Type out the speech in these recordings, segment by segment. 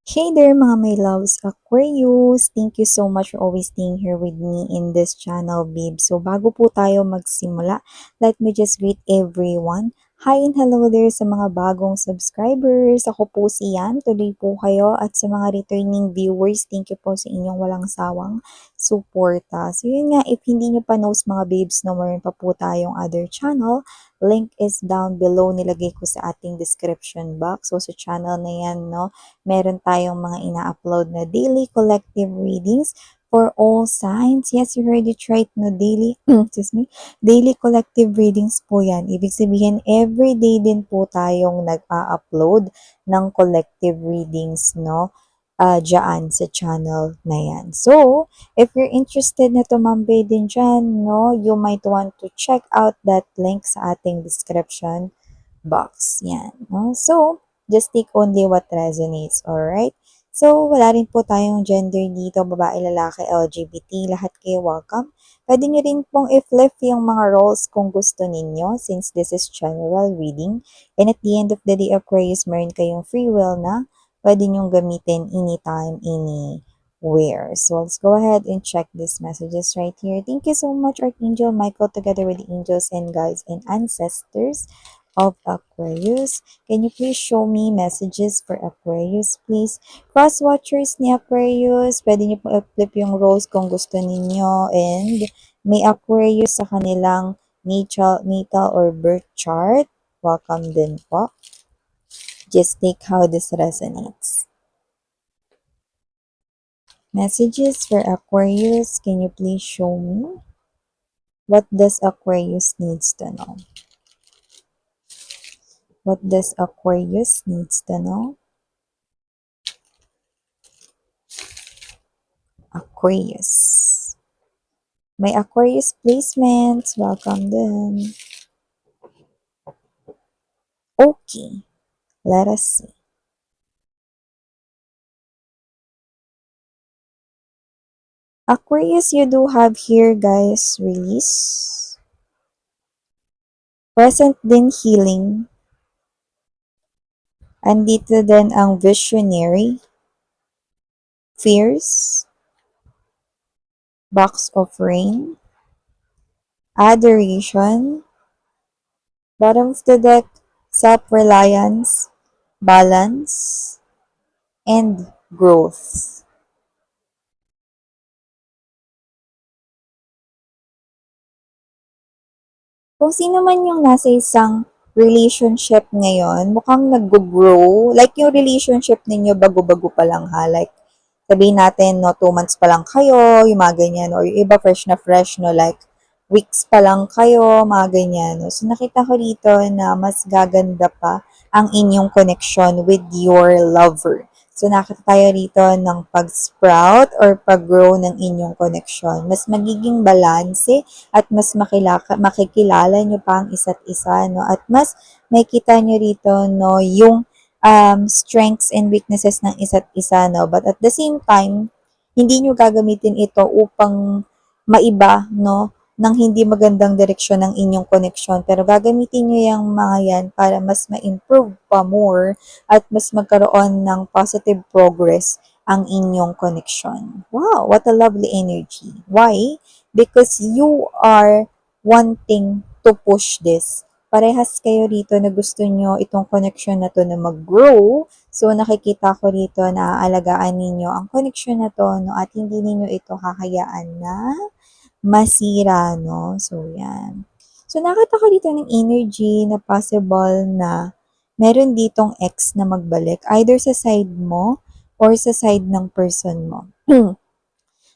Hey there mga my loves Aquarius! Thank you so much for always staying here with me in this channel, babe. So bago po tayo magsimula, let me just greet everyone. Hi and hello there sa mga bagong subscribers. Ako po si Yan. Tuloy po kayo. At sa mga returning viewers, thank you po sa inyong walang sawang suporta. So yun nga, if hindi nyo pa knows mga babes, no, meron pa po tayong other channel. Link is down below. Nilagay ko sa ating description box. So sa channel na yan, no, meron tayong mga ina-upload na daily collective readings for all signs. Yes, you heard it right, no? Daily, excuse me, daily collective readings po yan. Ibig sabihin, everyday din po tayong nag-a-upload ng collective readings, no? Dyan sa channel na yan. So, if you're interested na tumambay din dyan, no, you might want to check out that link sa ating description box. Yan. No? So, just take only what resonates. Alright? So, wala rin po tayong gender dito, babae, lalaki, LGBT, lahat kayo welcome. Pwede nyo rin pong i-flip yung mga roles kung gusto ninyo since this is general reading. And at the end of the day, Aquarius, meron kayong free will na pwede nyong gamitin anytime, anywhere. So, let's go ahead and check these messages right here. Thank you so much, Archangel Michael, together with the angels and guides and ancestors of Aquarius. Can you please show me messages for Aquarius, please? Cross-watchers ni Aquarius, pwede niyo po i-flip yung roles kung gusto ninyo. And may Aquarius sa kanilang natal or birth chart. Welcome din po. Just take how this resonates. Messages for Aquarius, can you please show me? What does Aquarius needs to know? What does Aquarius needs to know? Aquarius. May Aquarius placements. Welcome din. Okay. Let us see. Aquarius, you do have here, guys, release. Present din healing. Andito din ang visionary. Fears. Box of rain. Adoration. Bottom of the deck, self-reliance, balance, and growth. Kung sino man yung nasa isang relationship ngayon, mukhang nag-grow. Like yung relationship ninyo, bago-bago pa lang ha. Like, sabihin natin, no, 2 months pa lang kayo, yung mga ganyan. Or yung iba, fresh, no, like, weeks pa lang kayo, mga ganyan. No? So, nakita ko dito na mas gaganda pa ang inyong connection with your lover. So, nakita tayo rito ng pag-sprout or pag-grow ng inyong connection. Mas magiging balanse at mas makikilala nyo pa ang isa't isa, no? At mas makikita nyo rito, no, yung strengths and weaknesses ng isa't isa, no? But at the same time, hindi nyo gagamitin ito upang maiba, no, ng hindi magandang direksyon ng inyong connection. Pero gagamitin nyo yung mga yan para mas ma-improve pa more at mas magkaroon ng positive progress ang inyong connection. Wow, what a lovely energy. Why? Because you are wanting to push this. Parehas kayo rito na gusto nyo itong connection na to na mag-grow. So, nakikita ko rito na aalagaan ninyo ang connection na to, no, at hindi ninyo ito kakayaan na masira, no? So, yan. So, nakita ko dito ng energy na possible na meron ditong ex na magbalik either sa side mo or sa side ng person mo.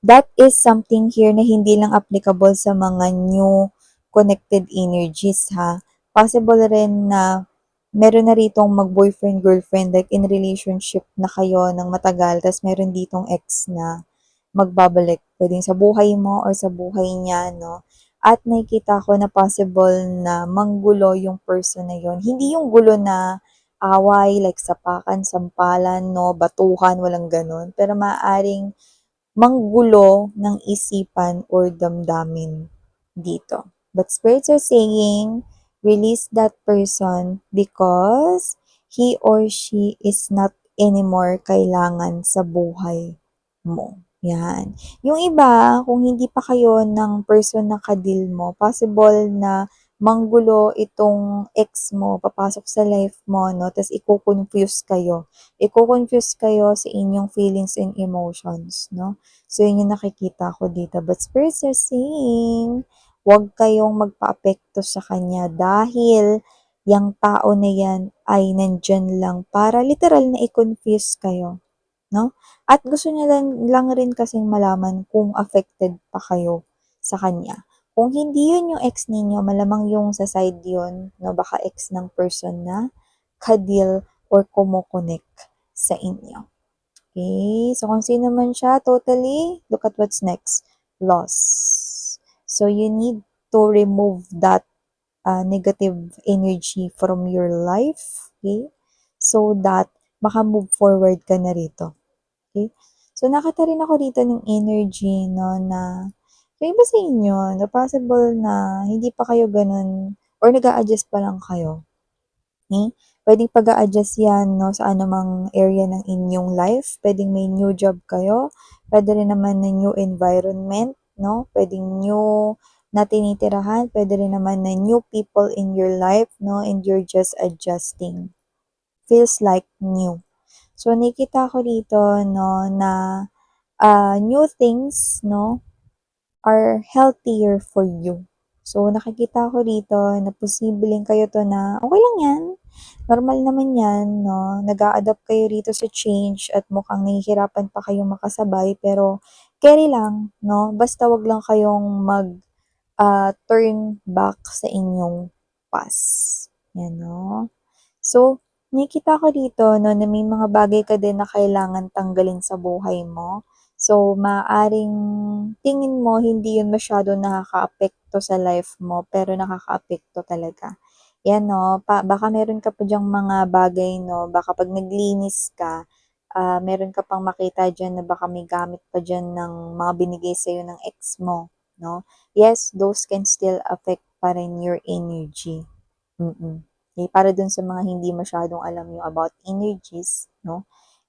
That is something here na hindi lang applicable sa mga new connected energies, ha. Possible rin na meron na ritong mag-boyfriend-girlfriend, like in relationship na kayo ng matagal, tapos meron ditong ex na magbabalik. Pwedeng sa buhay mo or sa buhay niya, no? At nakikita ko na possible na manggulo yung person na yon. Hindi yung gulo na away, like sapakan, sampalan, no? Batuhan, walang ganun. Pero maaring manggulo ng isipan or damdamin dito. But spirits are saying, release that person because he or she is not anymore kailangan sa buhay mo. Yan. Yung iba, kung hindi pa kayo ng person na ka-deal mo, possible na manggulo itong ex mo, papasok sa life mo, no? Tapos i-confuse kayo. I-confuse kayo sa inyong feelings and emotions, no? So, yun yung nakikita ko dito. But spirits are saying, huwag kayong magpa-apekto sa kanya dahil yung tao na yan ay nandyan lang para literal na i-confuse kayo, no? At gusto niya lang rin kasing malaman kung affected pa kayo sa kanya. Kung hindi yun yung ex ninyo, malamang yung sa side yun, no? Baka ex ng person na ka-deal or kumokonek sa inyo. Okay? So, kung sino man siya, totally, look at what's next. Loss. So, you need to remove that negative energy from your life, okay? So that maka-move forward ka na rito, okay? So nakita rin ako dito ng energy, no, na yung iba sa inyo, na possible na hindi pa kayo ganun or nag-a-adjust pa lang kayo, okay? Pwedeng pag-a-adjust yan, no, sa anumang area ng inyong life. Pwedeng may new job kayo, pwede rin naman na new environment, no? Pwedeng new na tinitirahan, pwede rin naman na new people in your life, no? And you're just adjusting. Feels like new. So, nakita ko dito, no, na new things, no, are healthier for you. So, nakikita ko dito na posibleng kayo to na okay lang yan. Normal naman yan, no? Nag-a-adapt kayo rito sa change at mukhang nahihirapan pa kayong makasabay pero carry lang, no? Basta wag lang kayong turn back sa inyong past. Yan, no? So, nakikita ko dito, no, na may mga bagay ka din na kailangan tanggalin sa buhay mo. So, maaring tingin mo hindi yun masyado nakakaapekto sa life mo, pero nakakaapekto talaga. Yan, no, baka meron ka pa diyang mga bagay, no, baka pag naglinis ka, meron ka pang makita dyan na baka may gamit pa dyan ng mga binigay sa'yo ng ex mo, no? Yes, those can still affect pa rin your energy. Mm. Okay, para dun sa mga hindi masyadong alam yung about energies, no?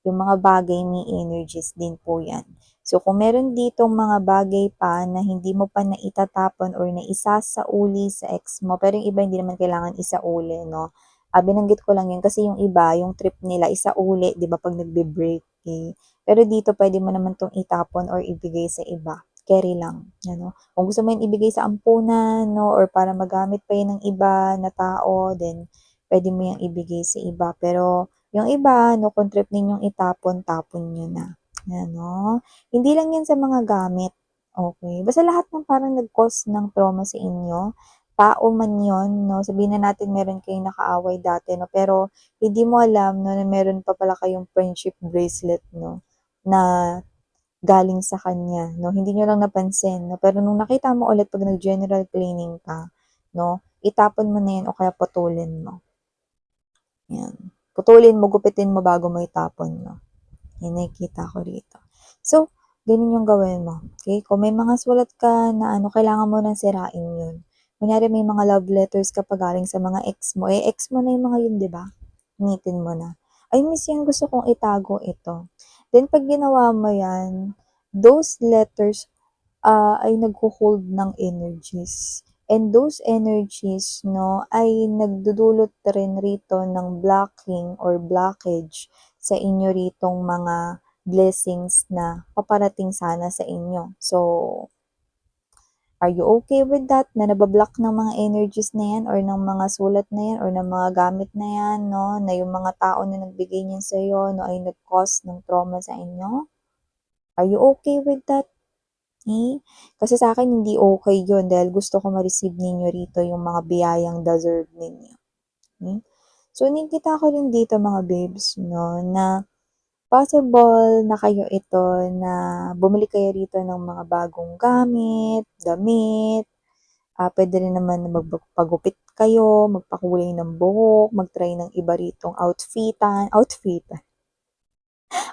Yung mga bagay may energies din po yan. So, kung meron ditong mga bagay pa na hindi mo pa naitatapon or naisasauli sa ex mo, pero yung iba hindi naman kailangan isauli, no? Binanggit ko lang yun kasi yung iba, yung trip nila, isauli, di ba, pag nagbe-break, okay? Pero dito, pwede mo naman tong itapon or ibigay sa iba. Carry lang, ano? Kung gusto mo yun ibigay sa ampunan, no, or para magamit pa yun ng iba na tao, then pwede mo yung ibigay sa iba. Pero yung iba, no, kung trip ninyong itapon, tapon nyo na. Ano? Hindi lang yan sa mga gamit. Okay? Basta lahat ng parang nag-cause ng trauma sa inyo, tao man yon, no? Sabihin na natin meron kayong nakaaway dati, no? Pero hindi mo alam, no, na meron pa pala kayong friendship bracelet, no? Na galing sa kanya, no? Hindi niyo lang napansin, no? Pero nung nakita mo ulit pag nag-general cleaning ka, no? Itapon mo na yan o kaya putulin mo. Yan. Putulin mo, gupitin mo bago mo itapon, no? Yan, nakikita ko rito. So, ganun yung gawin mo. Okay? Kung may mga sulat ka na ano, kailangan mo nang sirain yun. Kunyari may mga love letters ka pa galing sa mga ex mo. Eh, ex mo na yung mga yun, di ba? Initin mo na. Ay, miss yan, gusto kong itago ito. Then, pag ginawa mo yan, those letters ay nagho-hold ng energies. And those energies, no, ay nagdudulot rin rito ng blocking or blockage sa inyo ritong mga blessings na paparating sana sa inyo. So, are you okay with that? Na nabablock ng mga energies na yan or ng mga sulat na yan or ng mga gamit na yan, no? Na yung mga tao na nagbigay niyan sa'yo, no, ay nag-cause ng trauma sa inyo? Are you okay with that? Kasi sa akin hindi okay yun dahil gusto ko ma-receive ninyo rito yung mga biyayang deserve ninyo. Okay? So, nakikita ko rin dito mga babes, no, na possible na kayo ito na bumili kayo rito ng mga bagong gamit, damit, pwede rin naman na magpagupit kayo, magpakulay ng buhok, mag-try ng iba ritong outfitan.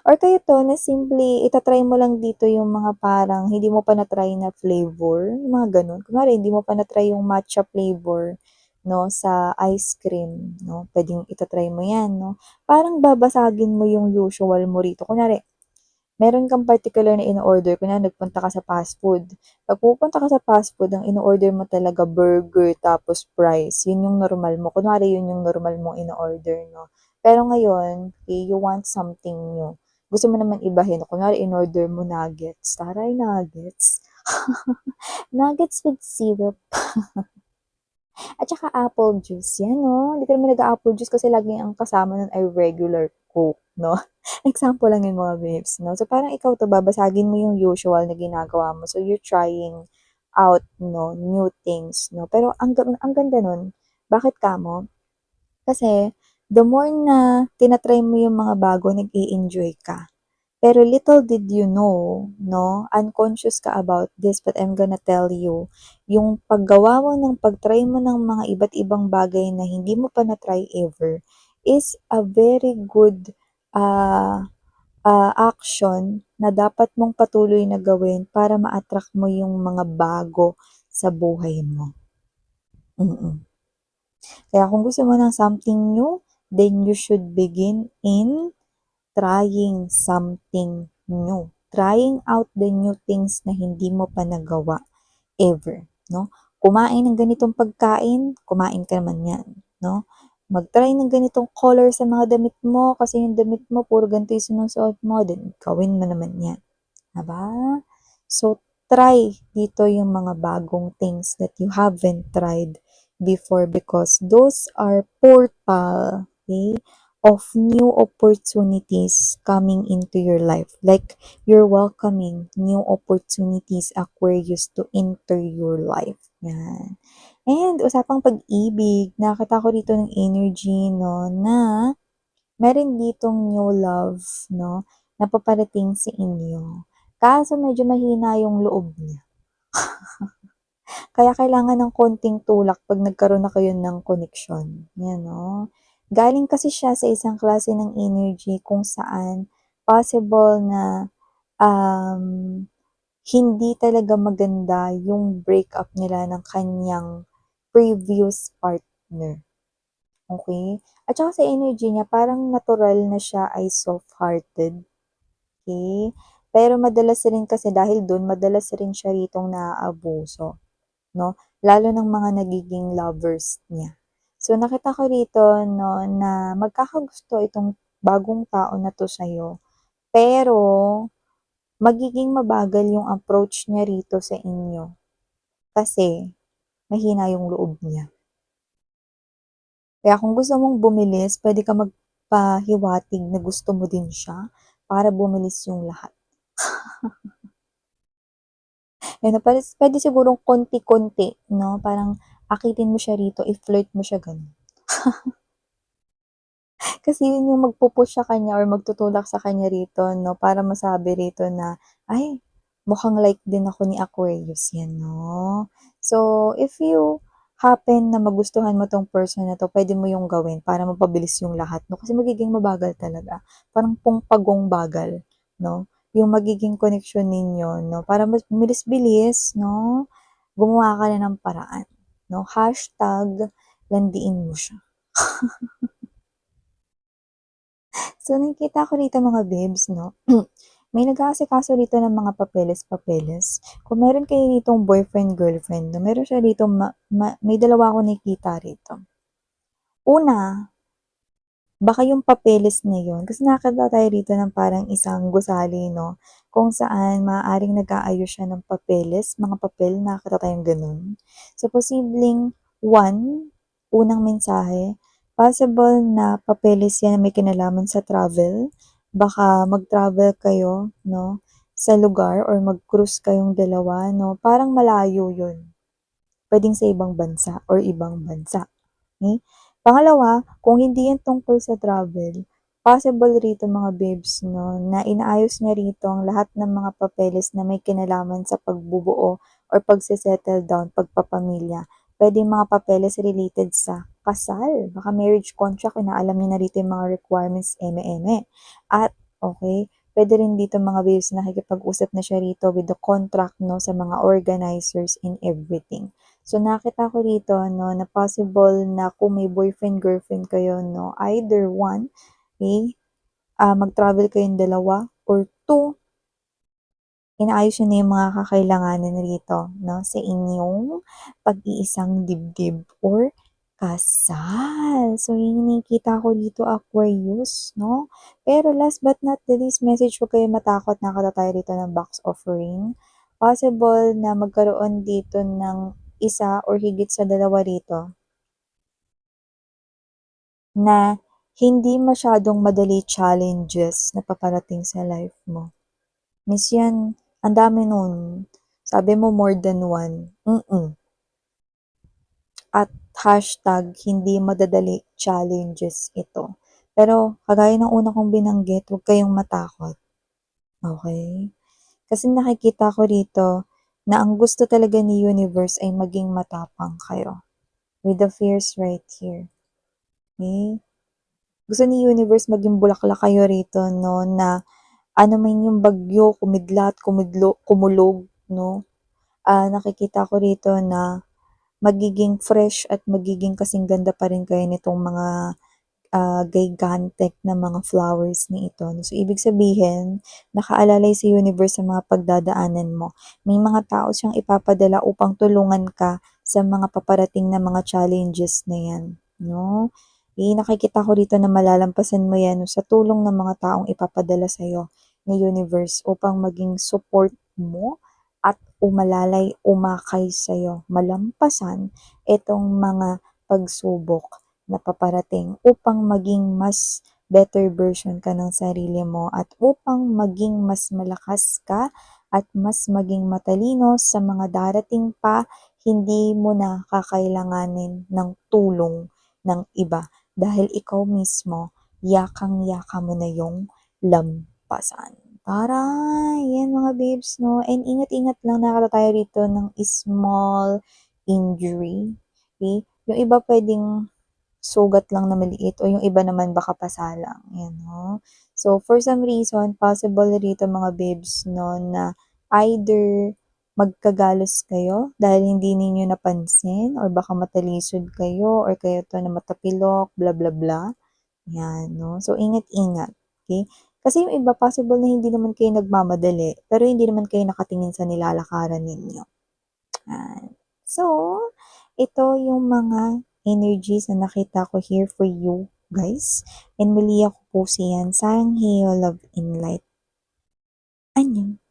Or kaya to na simple ita-try mo lang dito yung mga parang hindi mo pa na-try na flavor, yung mga gano'n. Kunwari hindi mo pa na-try yung matcha flavor, 'no, sa ice cream 'no, puwedeng ita-try mo 'yan 'no. Parang babasagin mo yung usual mo rito. Kunwari meron kang particular na in-order, kunyari nagpunta ka sa fast food. 'Pag pumupunta ka sa fast food, ang in-order mo talaga burger tapos fries, yun yung normal mo. Kunwari yun yung normal mong in-order 'no. Pero ngayon, eh, you want something new. Gusto mo naman ibahin, kunwari in-order mo nuggets, taray nuggets. Nuggets with syrup at saka apple juice, 'yan 'no. Hindi ka naman nag-a-apple juice kasi laging ang kasama nun ay regular Coke 'no. Example lang yun mga babes 'no. So parang ikaw 'to babasagin mo yung usual na ginagawa mo. So you're trying out 'no, new things 'no. Pero ang ganda nun, bakit kamo? Kasi the more na tina-try mo yung mga bago, nag-e-enjoy ka. Pero little did you know 'no, unconscious ka about this but I'm gonna tell you, yung paggawa mo ng pag-try mo ng mga iba't ibang bagay na hindi mo pa na-try ever is a very good, ah, action na dapat mong patuloy na gawin para ma-attract mo yung mga bago sa buhay mo. Mm. Kaya kung gusto mo ng something new, then you should begin in trying something new. Trying out the new things na hindi mo pa nagawa ever, 'no? Kumain ng ganitong pagkain, kumain ka naman 'yan, 'no? Mag-try ng ganitong color sa mga damit mo kasi yung damit mo puro ganito yung sinusuot mo, then gawin mo naman 'yan, 'di ba? So, try dito yung mga bagong things that you haven't tried before because those are portal, okay, of new opportunities coming into your life. Like, you're welcoming new opportunities, Aquarius, to enter your life. Yan. And, usapang pag-ibig, nakita ko dito ng energy, no, na meron ditong new love, no, na paparating sa inyo. Kaso medyo mahina yung loob niya. Kaya kailangan ng konting tulak 'pag nagkaroon na kayo ng connection, 'yan 'no. Galing kasi siya sa isang klase ng energy kung saan possible na, um, hindi talaga maganda yung breakup nila ng kaniyang previous partner, okey? At saka sa energy niya parang natural na siya ay soft-hearted, okey? Pero madalas rin kasi dahil dun madalas rin siya ritong naaabuso. 'No, lalo ng mga nagiging lovers niya. So, nakita ko rito 'no, na magkakagusto itong bagong tao na 'to sa'yo, pero magiging mabagal yung approach niya rito sa inyo kasi mahina yung loob niya. Kaya kung gusto mong bumilis, puwede ka magpahiwatig na gusto mo din siya para bumilis yung lahat. Ayun, puwede sigurong konti-konti 'no, parang akitin mo siya rito, i-flirt mo siya gano'n. Kasi yun yung magpu-push sa kanya or magtutulak sa kanya rito 'no, para masabi rito na, "Ay, mukhang like din ako ni Aquarius." 'Yan 'no. So, if you happen na magustuhan mo 'tong person na 'to, puwede mo yung gawin para mapabilis yung lahat 'no, kasi magiging mabagal talaga. Parang pong-pagong bagal 'no, yung magiging koneksyon ninyo 'no, para mas bilis-bilis 'no, gumawa ka na ng paraan 'no, hashtag landiin mo siya. So, nakikita ko rito mga babes 'no, may nag-aasikaso rito ng mga papeles-papeles. Kung meron kayo ditong boyfriend, girlfriend 'no, meron siya ditong may dalawa akong nakikita rito. Una, baka yung papeles na yun kasi nakakita tayo rito ng parang isang gusali 'no, kung saan maaaring nag-aayos siya ng papeles, mga papel, nakakita tayong gano'n. So, posibleng one, unang mensahe, possible na papeles yan na may kinalaman sa travel. Baka mag-travel kayo 'no, sa lugar or mag-cruise kayong dalawa 'no, parang malayo yun. Puwedeng sa ibang bansa or ibang bansa. Okay. Pangalawa, kung hindi yan tungkol sa travel, possible rito mga babes 'no, na inaayos niya rito ang lahat ng mga papeles na may kinalaman sa pagbubuo or pagse-settle down, pagpapamilya. Puwedeng mga papeles related sa kasal, baka marriage contract, inaalam niya na rito yung mga requirements, eme-eme. At okey, puwede rin dito mga babes nakikipag-usap na siya rito with the contract 'no, sa mga organizers and everything. So, nakita ko rito 'no, na possible na kung may boyfriend-girlfriend kayo 'no, either one, eh, mag-travel kayong dalawa or two, inaayos niyo na yung mga kakailanganin rito 'no, sa inyong pag-iisang dibdib or kasal. So, yun yung nakikita ko dito, Aquarius 'no. Pero last but not the least message, huwag kayong matakot, nakakita tayo rito ng box offering. Possible na magkaroon dito ng isa or higit sa dalawa rito na hindi masyadong madali challenges na paparating sa life mo. Miss yan, ang dami nun. Sabi mo more than one. At hashtag hindi madadali challenges ito. Pero kagaya ng una kong binanggit, huwag kayong matakot. Okay? Kasi nakikita ko rito na ang gusto talaga ni universe ay maging matapang kayo. With the fears right here. Okay? Gusto ni universe maging bulaklak kayo rito, no, na ano man yung bagyo, kumidlat, kumulog, no. Nakikita ko rito na magiging fresh at magiging kasing ganda pa rin kayo nitong mga gigantic na mga flowers ni ito. So, ibig sabihin, nakaalalay sa universe sa mga pagdadaanan mo. May mga tao siyang ipapadala upang tulungan ka sa mga paparating na mga challenges na yan. No? Nakikita ko rito na malalampasan mo yan sa tulong ng mga taong ipapadala sa'yo ni universe upang maging support mo at umakay sa'yo, malampasan itong mga pagsubok na paparating upang maging mas better version ka ng sarili mo at upang maging mas malakas ka at mas maging matalino sa mga darating pa, hindi mo na kakailanganin ng tulong ng iba dahil ikaw mismo, yakang-yaka mo na yung lampasan. Taray! Yan mga babes, no? And ingat-ingat lang, nakakita tayo rito ng small injury. Okay? Yung iba pwedeng sugat lang na maliit o yung iba naman baka pasalang, yan 'no. So, for some reason, possible rito mga babes 'no, na either magkagalos kayo dahil hindi ninyo napansin or baka matalisod kayo or kayo 'to na matapilok, bla bla bla, yan 'no. So, ingat-ingat, okay. Kasi yung iba possible na hindi naman kayo nagmamadali, pero hindi naman kayo nakatingin sa nilalakaran ninyo. Yan. So, ito yung mga energies na nakita ko here for you, guys. And muli ako po si Yan Sang Heo Love in Light. Annyeong!